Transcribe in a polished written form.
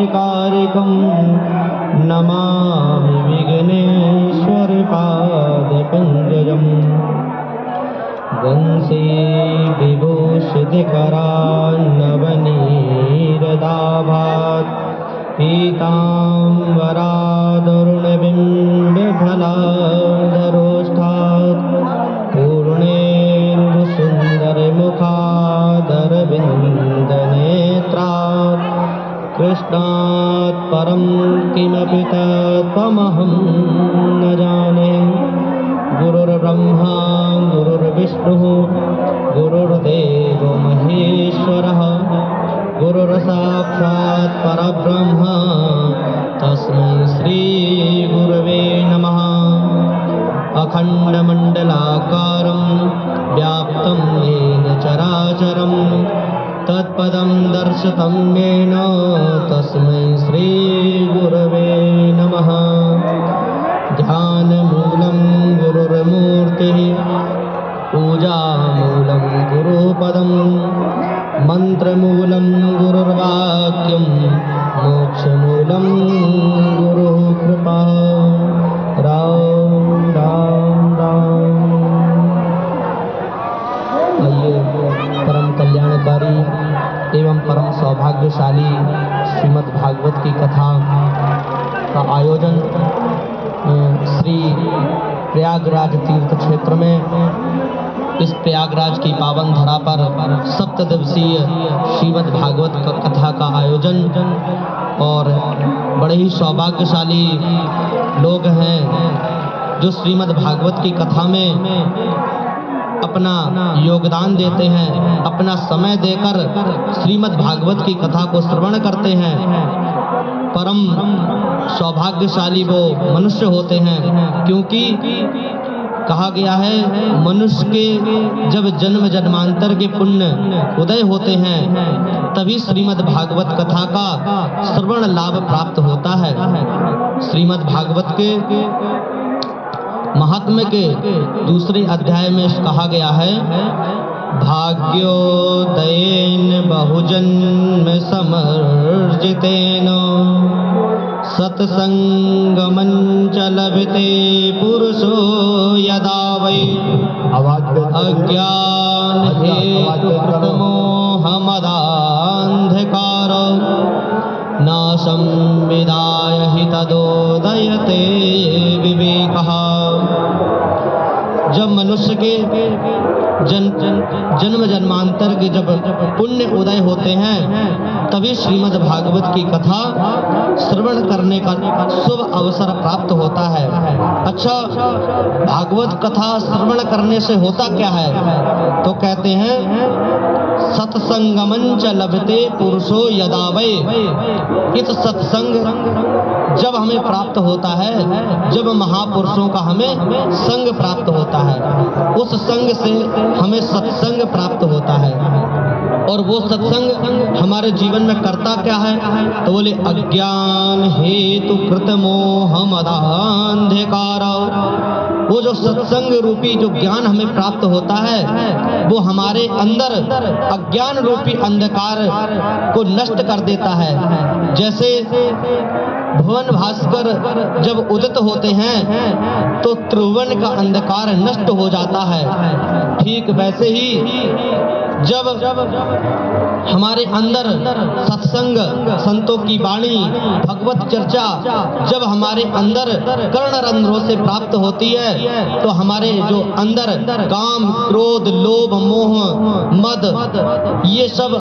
कार्तिकारिकं नमामि विघ्नेश्वरपादपङ्कजम् वंशी विभूषितकरान्नवनीरदाभात् पीताम्बरादरुणबिम्बफलाधरोष्ठात् पूर्णेन्दुसुन्दरमुखादरविन्दनेत्रात् कृष्णात् परं किमपि तत्त्वमहं न जाने। गुरुर्ब्रह्मा गुरुर्विष्णुः गुरुर्देवो महेश्वरः गुरुर्साक्षात् परब्रह्म तस्मै श्रीगुरवे नमः। अखण्डमण्डलाकारं व्याप्तं येन चराचरं तत्पदं दर्शितं येन तस्मै श्रीगुरवे नमः। ध्यानमूलं गुरुर्मूर्तिः पूजामूलं गुरुपदं मन्त्रमूलं गुरुर्वाक्यं मोक्षमूलं गुरुः कृपा। राम राम राम। आइए परम कल्याणकारी एवं परम सौभाग्यशाली श्रीमद् भागवत की कथा का आयोजन श्री प्रयागराज तीर्थ क्षेत्र में इस प्रयागराज की पावन धरा पर सप्तदिवसीय श्रीमद् भागवत कथा का आयोजन और बड़े ही सौभाग्यशाली लोग हैं जो श्रीमद् भागवत की कथा में अपना योगदान देते हैं, अपना समय देकर श्रीमद् भागवत की कथा को श्रवण करते हैं। परम सौभाग्यशाली वो मनुष्य होते हैं, क्योंकि कहा गया है मनुष्य के जब जन्म जन्मांतर के पुण्य उदय होते हैं तभी श्रीमद् भागवत कथा का श्रवण लाभ प्राप्त होता है। श्रीमद् भागवत के महात्म्य के दूसरे अध्याय में कहा गया है भाग्योदयेन बहुजन्म समर्जितेन सत्संगमञ्च लभते पुरुषो यदा वै अज्ञान हेतुकृतमोहमदान्धकार नाशं विदाय हि तदोदयते विवेकः। जब मनुष्य के जन्म जन्मांतर के जब पुण्य उदय होते हैं तभी श्रीमद् भागवत की कथा श्रवण करने का शुभ अवसर प्राप्त होता है। अच्छा, भागवत कथा श्रवण करने से होता क्या है? तो कहते हैं सत्संगमंच लभते पुरुषो यदा वै। इस सत्संग जब हमें प्राप्त होता है, जब महापुरुषों का हमें संग प्राप्त होता है, उस संग से हमें सत्संग प्राप्त होता है। और वो सत्संग हमारे जीवन में करता क्या है? तो बोले अज्ञान हेतु कृत मोह मदान्धकार। वो जो सत्संग रूपी जो ज्ञान हमें प्राप्त होता है वो हमारे अंदर अज्ञान रूपी अंधकार को नष्ट कर देता है। जैसे भुवन भास्कर जब उदित होते हैं तो त्रिभुवन का अंधकार नष्ट हो जाता है। ठीक वैसे ही जब हमारे अंदर सत्संग, संतों की वाणी, भगवत चर्चा जब हमारे अंदर कर्ण रंध्रों से प्राप्त होती है तो हमारे जो अंदर काम, क्रोध, लोभ, मोह, मद ये सब